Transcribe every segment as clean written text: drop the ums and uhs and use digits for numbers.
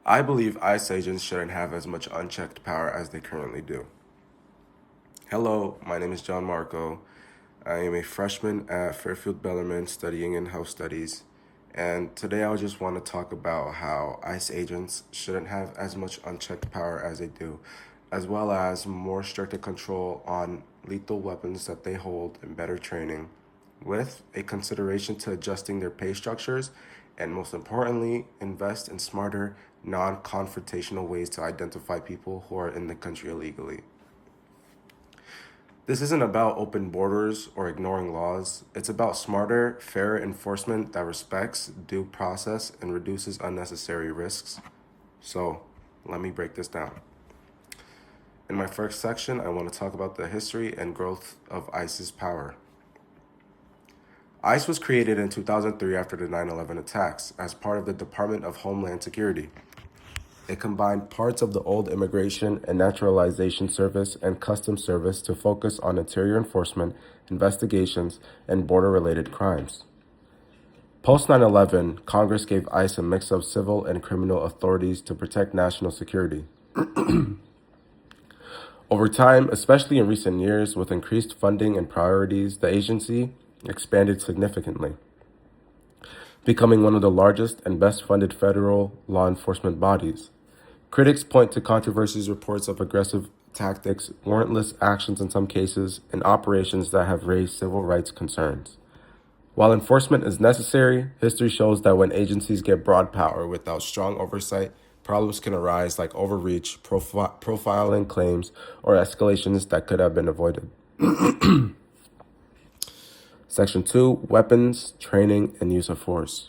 I believe ICE agents shouldn't have as much unchecked power as they currently do. Hello, my name is John Marco. I am a freshman at Fairfield Bellarmine studying in health studies. And today I just want to talk about how ICE agents shouldn't have as much unchecked power as they do, as well as more stricter control on lethal weapons that they hold and better training, with a consideration to adjusting their pay structures and, most importantly, invest in smarter, non confrontational ways to identify people who are in the country illegally. This isn't about open borders or ignoring laws. It's about smarter, fairer enforcement that respects due process and reduces unnecessary risks. So, let me break this down. In my first section, I want to talk about the history and growth of ICE's power. ICE was created in 2003 after the 9/11 attacks as part of the Department of Homeland Security. It combined parts of the old Immigration and Naturalization Service and Customs Service to focus on interior enforcement, investigations, and border-related crimes. Post 9/11, Congress gave ICE a mix of civil and criminal authorities to protect national security. Over time, especially in recent years, with increased funding and priorities, the agency expanded significantly, becoming one of the largest and best funded federal law enforcement bodies. Critics point to controversies, reports of aggressive tactics, warrantless actions in some cases, and operations that have raised civil rights concerns. While enforcement is necessary, history shows that when agencies get broad power without strong oversight, problems can arise like overreach, profiling claims, or escalations that could have been avoided. Section 2, Weapons, Training, and Use of Force.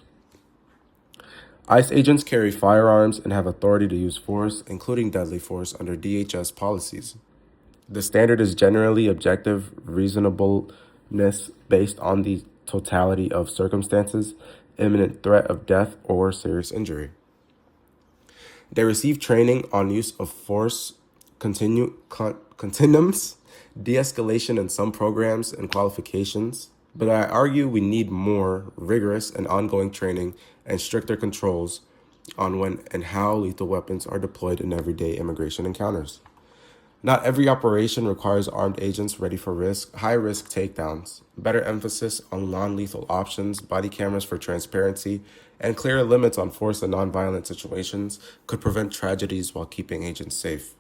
ICE agents carry firearms and have authority to use force, including deadly force, under DHS policies. The standard is generally objective reasonableness based on the totality of circumstances, imminent threat of death, or serious injury. They receive training on use of force, continuums, de-escalation in some programs and qualifications, but I argue we need more rigorous and ongoing training and stricter controls on when and how lethal weapons are deployed in everyday immigration encounters. Not every operation requires armed agents ready for high-risk takedowns. Better emphasis on non-lethal options, body cameras for transparency, and clearer limits on force in nonviolent situations could prevent tragedies while keeping agents safe.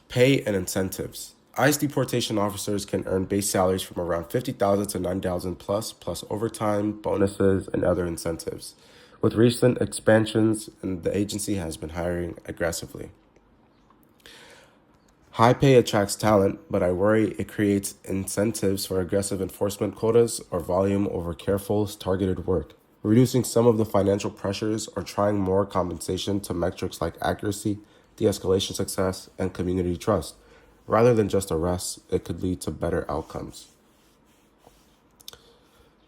Pay and incentives. ICE deportation officers can earn base salaries from around $50,000 to $9,000 plus overtime, bonuses, and other incentives. With recent expansions, the agency has been hiring aggressively. High pay attracts talent, but I worry it creates incentives for aggressive enforcement quotas or volume over careful, targeted work, reducing some of the financial pressures or trying more compensation to metrics like accuracy, de-escalation success, and community trust. Rather than just arrests, it could lead to better outcomes.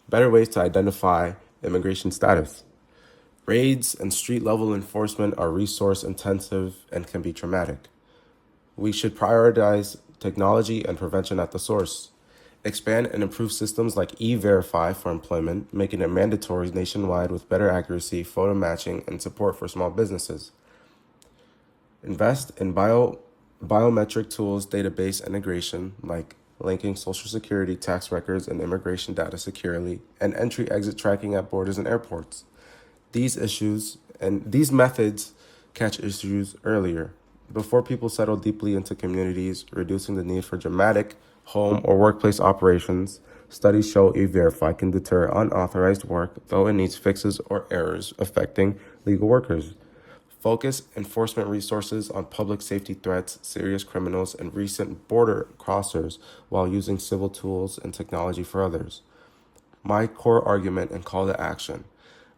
Better ways to identify immigration status. Raids and street-level enforcement are resource-intensive and can be traumatic. We should prioritize technology and prevention at the source. Expand and improve systems like E-Verify for employment, making it mandatory nationwide with better accuracy, photo matching, and support for small businesses. Invest in biometric tools, database integration, like linking Social Security, tax records, and immigration data securely, and entry-exit tracking at borders and airports. These methods catch issues earlier, before people settle deeply into communities, reducing the need for dramatic home or workplace operations. Studies show E-Verify can deter unauthorized work, though it needs fixes or errors affecting legal workers. Focus enforcement resources on public safety threats, serious criminals, and recent border crossers while using civil tools and technology for others. My core argument and call to action.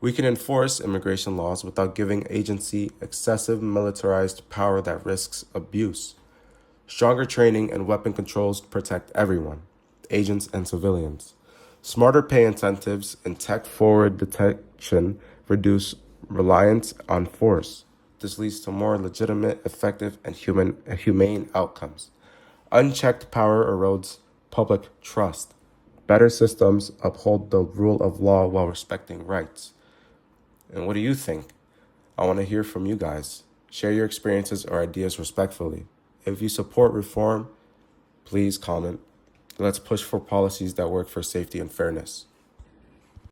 We can enforce immigration laws without giving agency excessive militarized power that risks abuse. Stronger training and weapon controls protect everyone, agents and civilians. Smarter pay incentives and tech-forward detection reduce reliance on force. This leads to more legitimate, effective, and humane outcomes. Unchecked power erodes public trust. Better systems uphold the rule of law while respecting rights. And what do you think? I want to hear from you guys. Share your experiences or ideas respectfully. If you support reform, please comment. Let's push for policies that work for safety and fairness.